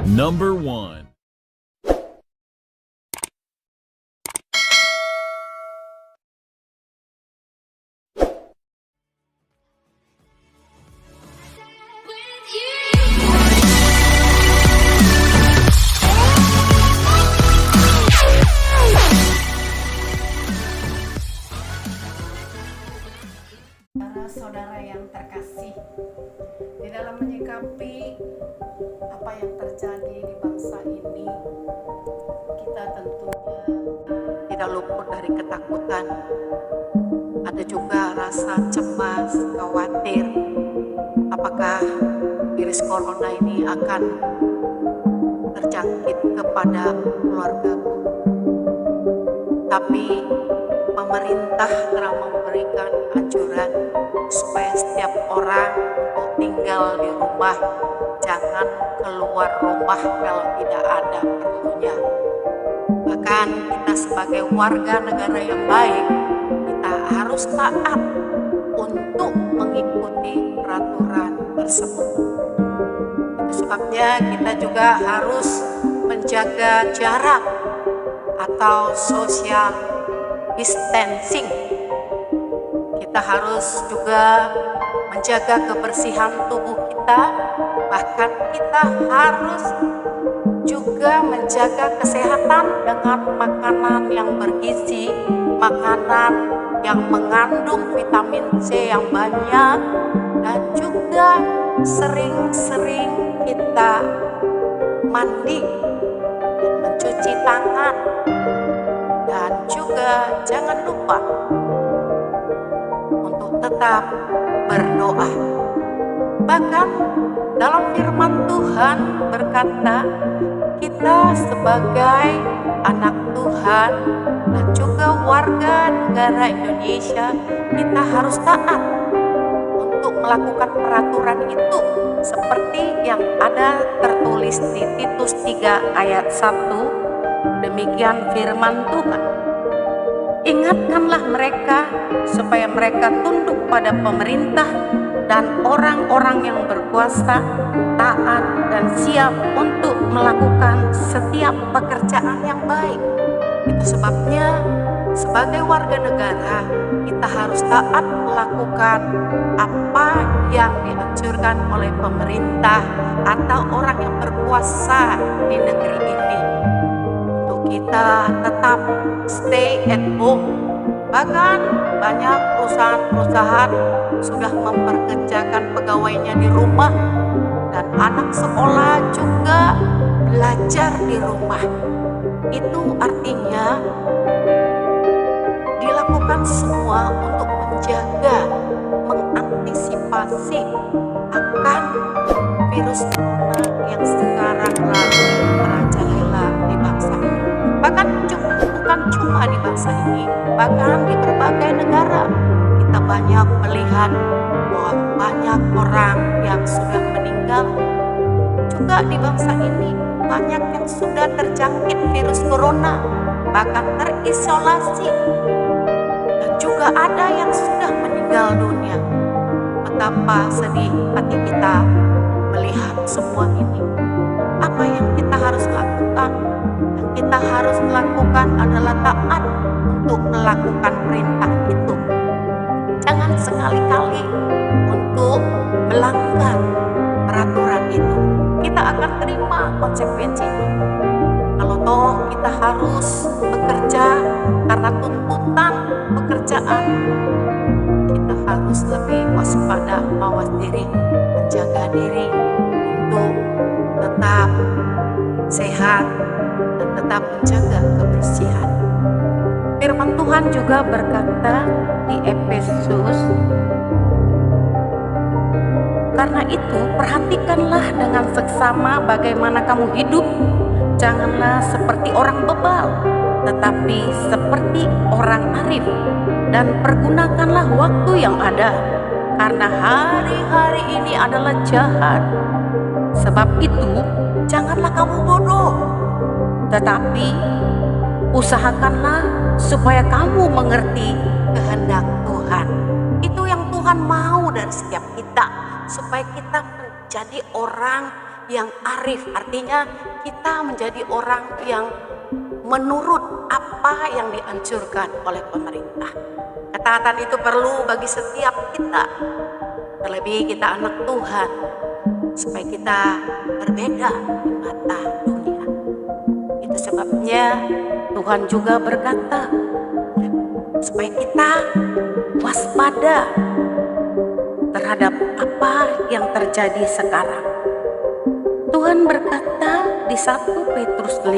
Number 1. Saudara yang terkasih, di dalam menyikapi apa yang terjadi di bangsa ini, kita tentunya tidak luput dari ketakutan. Ada juga rasa cemas, khawatir, apakah virus corona ini akan terjangkit kepada keluargaku. Tapi pemerintah telah memberikan anjuran supaya setiap orang untuk tinggal di rumah, jangan keluar rumah kalau tidak ada perlunya. Bahkan kita sebagai warga negara yang baik, kita harus taat untuk mengikuti peraturan tersebut. Itu sebabnya kita juga harus menjaga jarak atau social distancing. Kita harus juga menjaga kebersihan tubuh kita, bahkan kita harus juga menjaga kesehatan dengan makanan yang bergizi, makanan yang mengandung vitamin C yang banyak, dan juga sering-sering kita mandi dan mencuci tangan. Dan juga jangan lupa untuk tetap berdoa. Bahkan dalam firman Tuhan berkata, kita sebagai anak Tuhan dan juga warga negara Indonesia, kita harus taat untuk melakukan peraturan itu seperti yang ada tertulis di Titus 3 ayat 1. Demikian firman Tuhan. Ingatkanlah mereka supaya mereka tunduk pada pemerintah dan orang-orang yang berkuasa, taat dan siap untuk melakukan setiap pekerjaan yang baik. Itu sebabnya sebagai warga negara kita harus taat melakukan apa yang dianjurkan oleh pemerintah atau orang yang berkuasa di negeri ini. Kita tetap stay at home. Bahkan banyak perusahaan-perusahaan sudah memperkerjakan pegawainya di rumah, dan anak sekolah juga belajar di rumah. Itu artinya dilakukan semua untuk menjaga, mengantisipasi akan virus corona yang sekarang lagi merajalela di bangsa ini. Bahkan bukan cuma di bangsa ini, bahkan di berbagai negara kita banyak melihat bahwa banyak orang yang sudah meninggal. Juga di bangsa ini banyak yang sudah terjangkit virus corona, bahkan terisolasi, dan juga ada yang sudah meninggal dunia. Betapa sedih hati kita melihat semua ini. Apa yang kita harus lakukan? Yang kita harus lakukan adalah taat untuk melakukan perintah itu. Jangan sekali-kali untuk melanggar peraturan itu. Kita akan terima konsekuensinya. Kalau toh kita harus bekerja karena tuntutan pekerjaan, kita harus lebih waspada, mawas diri, menjaga diri untuk tetap sehat dan tetap menjaga kebersihan. Firman Tuhan juga berkata di Efesus, karena itu perhatikanlah dengan seksama bagaimana kamu hidup. Janganlah seperti orang bebal, tetapi seperti orang arif, dan pergunakanlah waktu yang ada, karena hari-hari ini adalah jahat. Sebab itu janganlah kamu bodoh, tetapi usahakanlah supaya kamu mengerti kehendak Tuhan. Itu yang Tuhan mau dari setiap kita, supaya kita menjadi orang yang arif, artinya kita menjadi orang yang menurut apa yang dianjurkan oleh pemerintah. Ketaatan itu perlu bagi setiap kita, terlebih kita anak Tuhan, supaya kita berbeda di mata dunia. Itu sebabnya Tuhan juga berkata supaya kita waspada terhadap apa yang terjadi sekarang. Tuhan berkata di 1 Petrus 5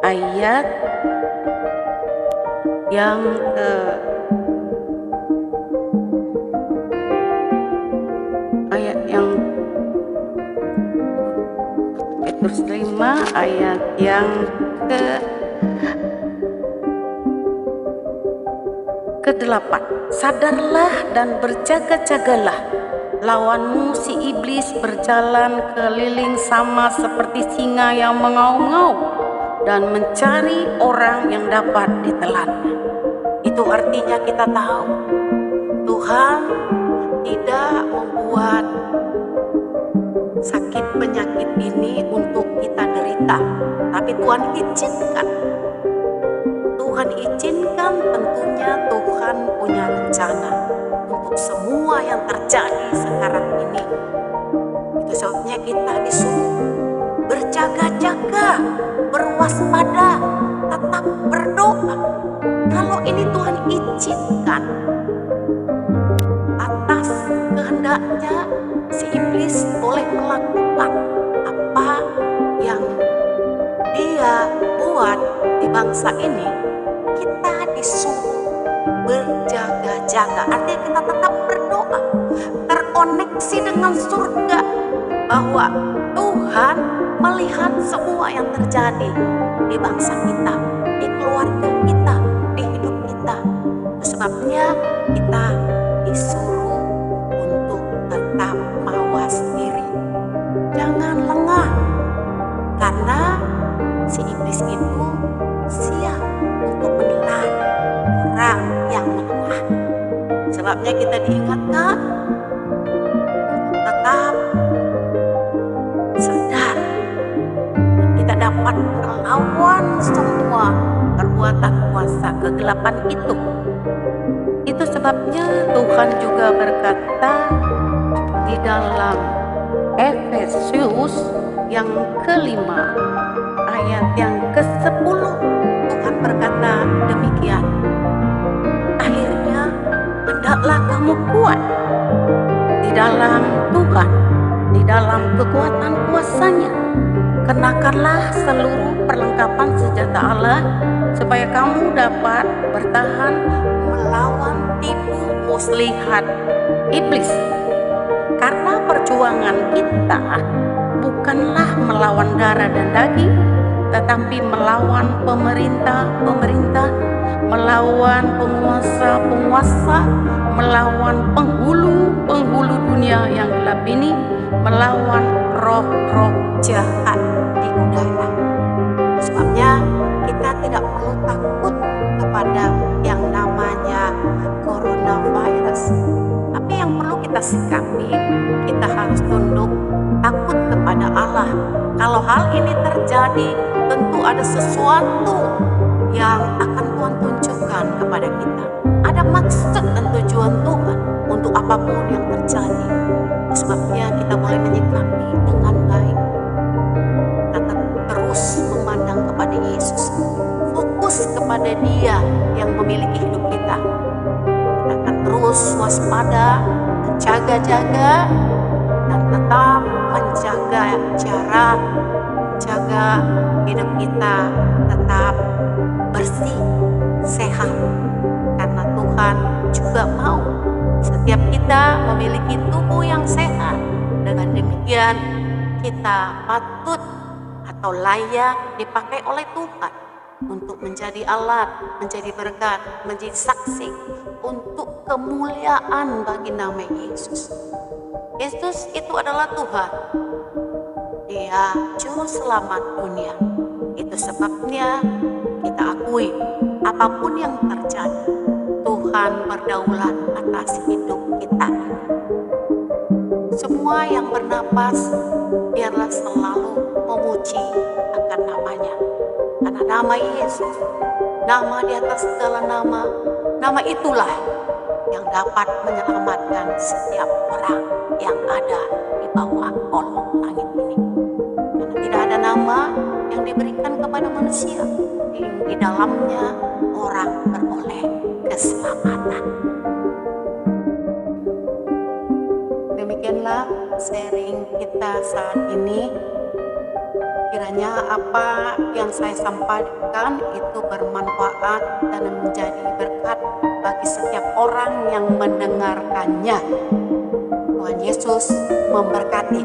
ayat yang Petrus 5 ayat yang ke-8. Sadarlah dan berjaga-jagalah, lawanmu si iblis berjalan keliling sama seperti singa yang mengaum-ngaum dan mencari orang yang dapat ditelannya. Itu artinya kita tahu Tuhan tidak membuat sakit penyakit ini untuk kita derita, tapi Tuhan izinkan. Tuhan izinkan, tentunya Tuhan punya rencana untuk semua yang terjadi sekarang ini. Itu sebabnya kita disuruh berjaga-jaga, berwaspada, tetap berdoa. Kalau ini Tuhan izinkan atas kehendaknya, si iblis boleh melakukan apa yang dia buat di bangsa ini. Kita disuruh berjaga-jaga, artinya kita tetap berdoa, terkoneksi dengan surga, bahwa Tuhan melihat semua yang terjadi di bangsa kita, di keluarga kita, di hidup kita. Itu sebabnya kita disuruh untuk tetap mawas diri, jangan lengah, karena si iblis itu siap untuk menelan orang yang melemah. Sebabnya kita diingatkan tetap sadar, kita dapat melawan semua perbuatan kuasa kegelapan itu. Itu sebabnya Tuhan juga berkata di dalam Efesus yang ke-5 ayat yang ke-10, Tuhan berkata demikian, akhirnya hendaklah kamu kuat di dalam Tuhan, di dalam kekuatan kuasa-Nya. Kenakanlah seluruh perlengkapan senjata Allah, supaya kamu dapat bertahan melawan tipu muslihat iblis. Karena perjuangan kita bukanlah melawan darah dan daging, tetapi melawan pemerintah-pemerintah, melawan penguasa-penguasa, melawan penghulu dunia yang gelap ini, melawan roh-roh jahat di udara. Sebabnya kita tidak perlu takut kepada yang namanya coronavirus, tapi yang perlu kita sikapi, kita harus tunduk takut kepada Allah. Kalau hal ini terjadi, tentu ada sesuatu yang akan Tuhan tunjukkan kepada kita. Ada maksud dan tujuan Tuhan untuk apapun yang terjadi. Sebabnya kita boleh menyikapi dengan baik. Kita terus memandang kepada Yesus, fokus kepada Dia yang memiliki hidup kita. Kita akan terus waspada, jaga-jaga, dan tetap menjaga jarak, jaga hidup kita tetap bersih, sehat, karena Tuhan juga mau setiap kita memiliki tubuh yang sehat. Dengan demikian kita patut atau layak dipakai oleh Tuhan untuk menjadi alat, menjadi berkat, menjadi saksi untuk kemuliaan bagi nama Yesus. Yesus itu adalah Tuhan. Dia juru selamat dunia. Itu sebabnya kita akui apapun yang terjadi, Tuhan berdaulat atas hidup kita. Semua yang bernapas, biarlah selalu memuji akan namanya. Karena nama Yesus, nama di atas segala nama, nama itulah yang dapat menyelamatkan setiap orang yang ada di bawah kolong langit ini. Karena tidak ada nama yang diberikan kepada manusia yang di dalamnya orang beroleh keselamatan. Demikianlah sharing kita saat ini. Kiranya apa yang saya sampaikan itu bermanfaat dan menjadi berkat bagi setiap orang yang mendengarkannya. Tuhan Yesus memberkati.